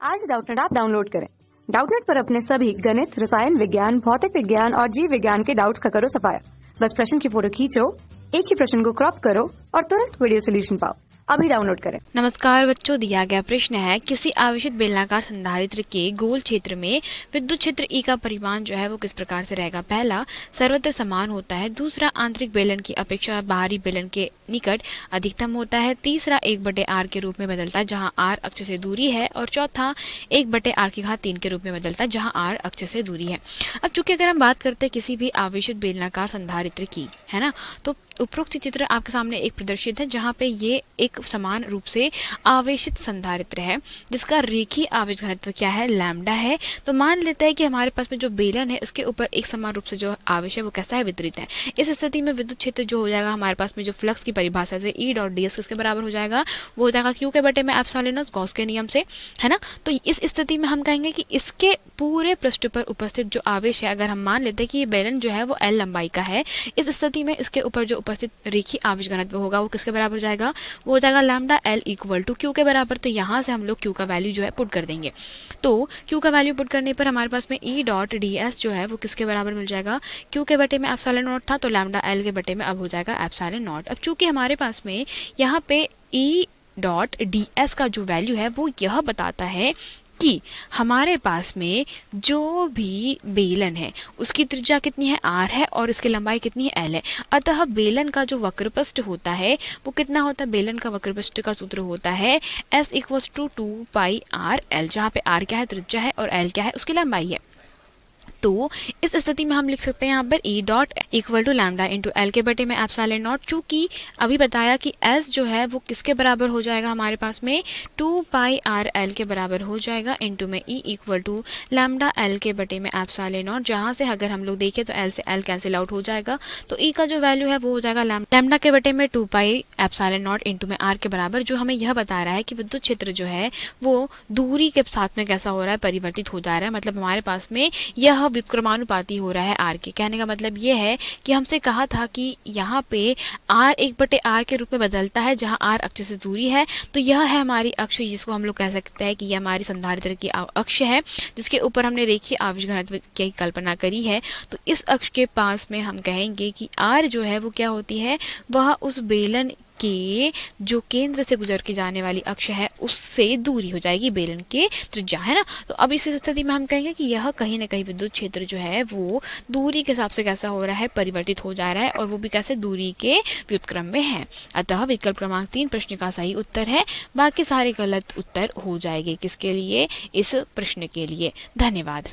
आज Doubtnut app download करें। Doubtnut पर अपने सभी गणित, रसायन विज्ञान, भौतिक विज्ञान और जीव विज्ञान के डाउट्स का करो सफाया। बस प्रश्न की फोटो खींचो, एक ही प्रश्न को क्रॉप करो और तुरंत वीडियो सोल्यूशन पाओ। अभी डाउनलोड करें। नमस्कार बच्चों, दिया गया प्रश्न है किसी आवेशित बेलनाकार संधारित्र के गोल क्षेत्र में विद्युत क्षेत्र E का परिमाण जो है वो किस प्रकार से रहेगा। पहला, सर्वत्र समान होता है। दूसरा, आंतरिक बेलन की अपेक्षा बाहरी बेलन के निकट अधिकतम होता है। तीसरा, 1/r के रूप में बदलता है जहां r अक्ष से दूरी है। और चौथा, 1/r³ के रूप में बदलता है जहां r अक्ष से दूरी है। अब चूंकि अगर हम बात करते हैं किसी भी आवेशित बेलनाकार संधारित्र की, है ना, तो उपरोक्त चित्र आपके सामने एक प्रदर्शित है जहां पे ये एक समान रूप से आवेशित संधारित्र है जिसका रेखीय आवेश घनत्व क्या है, लैम्डा है। तो मान लेते हैं कि हमारे पास में जो बेलन है इसके ऊपर एक समान रूप से जो आवेश है वो कैसा है, वितरित है। इस स्थिति में विद्युत क्षेत्र जो हो जाएगा हमारे पास में जो फ्लक्स की परिभाषा से E.ds किसके बराबर हो जाएगा, वो हो जाएगा Q के बटे में एप्सिलॉन नॉट गॉस के नियम से, है ना। तो इस स्थिति में हम कहेंगे कि इसके पूरे पृष्ठ पर उपस्थित जो आवेश है, अगर हम मान लेते हैं कि ये बेलन जो है वो L लंबाई का है, इस स्थिति में इसके ऊपर जो उपस्थित रेखीय आवेश घनत्व होगा वो किसके बराबर हो जाएगा, वो हो जाएगा lambda L equal to Q के बराबर। तो यहाँ से हम लोग Q का वैल्यू जो है पुट कर देंगे। तो Q का वैल्यू पुट करने पर हमारे पास में E.ds जो है वो किसके बराबर मिल जाएगा, Q के बटे में एप्सिलॉन नॉट था, तो लैम्डा L के बटे में अब हो जाएगा एप्सिलॉन नॉट। अब चूंकि हमारे पास में यहाँ पे E.ds का जो वैल्यू है वो यह बताता है कि हमारे पास में जो भी बेलन है उसकी त्रिज्या कितनी है, r है, और इसकी लंबाई कितनी है, l है। अतः बेलन का जो वक्रपृष्ठ होता है वो कितना होता है, बेलन का वक्रपृष्ठ का सूत्र होता है S = 2πrl, जहाँ पे r क्या है, त्रिज्या है, और l क्या है, उसकी लंबाई है। तो इस स्थिति में हम लिख सकते हैं यहाँ पर E.= लैम्डा इंटू L के बटे में एप्सिलॉन नॉट। चूंकि अभी बताया कि S जो है वो किसके बराबर हो जाएगा, हमारे पास में 2πrl के बराबर हो जाएगा इंटू में E= लैम्डा L के बटे में एप्सिलॉन नॉट, जहाँ से अगर हम लोग देखें तो L से L कैंसिल आउट हो जाएगा। तो E का जो वैल्यू है वो हो जाएगा लैम्डा के बटे में 2π एप्सिलॉन नॉट इंटू में r के बराबर, जो हमें यह बता रहा है कि विद्युत क्षेत्र जो है वो दूरी के साथ में कैसा हो रहा है, परिवर्तित हो जा रहा है। मतलब हमारे पास में यह व्युत्क्रमानुपाती हो रहा है r के। कहने का मतलब ये है कि हमसे कहा था कि यहाँ पे r 1/r के रूप में बदलता है जहाँ r अक्ष से दूरी है। तो यह है हमारी अक्ष, जिसको हम लोग कह सकते हैं कि यह हमारी संधारित्र की अक्ष है जिसके ऊपर हमने रेखीय आवेश घनत्व की कल्पना करी है। तो इस अक्ष के पास में हम कहेंगे कि r जो है वो क्या होती है, वह उस बेलन के जो केंद्र से गुजर के जाने वाली अक्ष है उससे दूरी हो जाएगी, बेलन के त्रिज्या, है ना। तो अब इस स्थिति में हम कहेंगे कि यह कहीं ना कहीं विद्युत क्षेत्र जो है वो दूरी के हिसाब से कैसा हो रहा है, परिवर्तित हो जा रहा है, और वो भी कैसे, दूरी के व्युत्क्रम में है। अतः विकल्प क्रमांक 3 प्रश्न का सही उत्तर है। बाकी सारे गलत उत्तर हो जाएंगे किसके लिए, इस प्रश्न के लिए। धन्यवाद।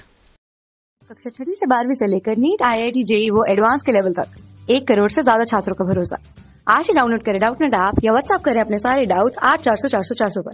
कक्षा 6वीं से 12वीं से लेकर नीट, IIT, JEE वो एडवांस के लेवल तक 1 करोड़ से ज्यादा छात्रों का भरोसा। आज ही डाउनलोड करें डाउटनेट ऐप या व्हाट्सएप करें अपने सारे डाउट्स 8400 400 400 पर।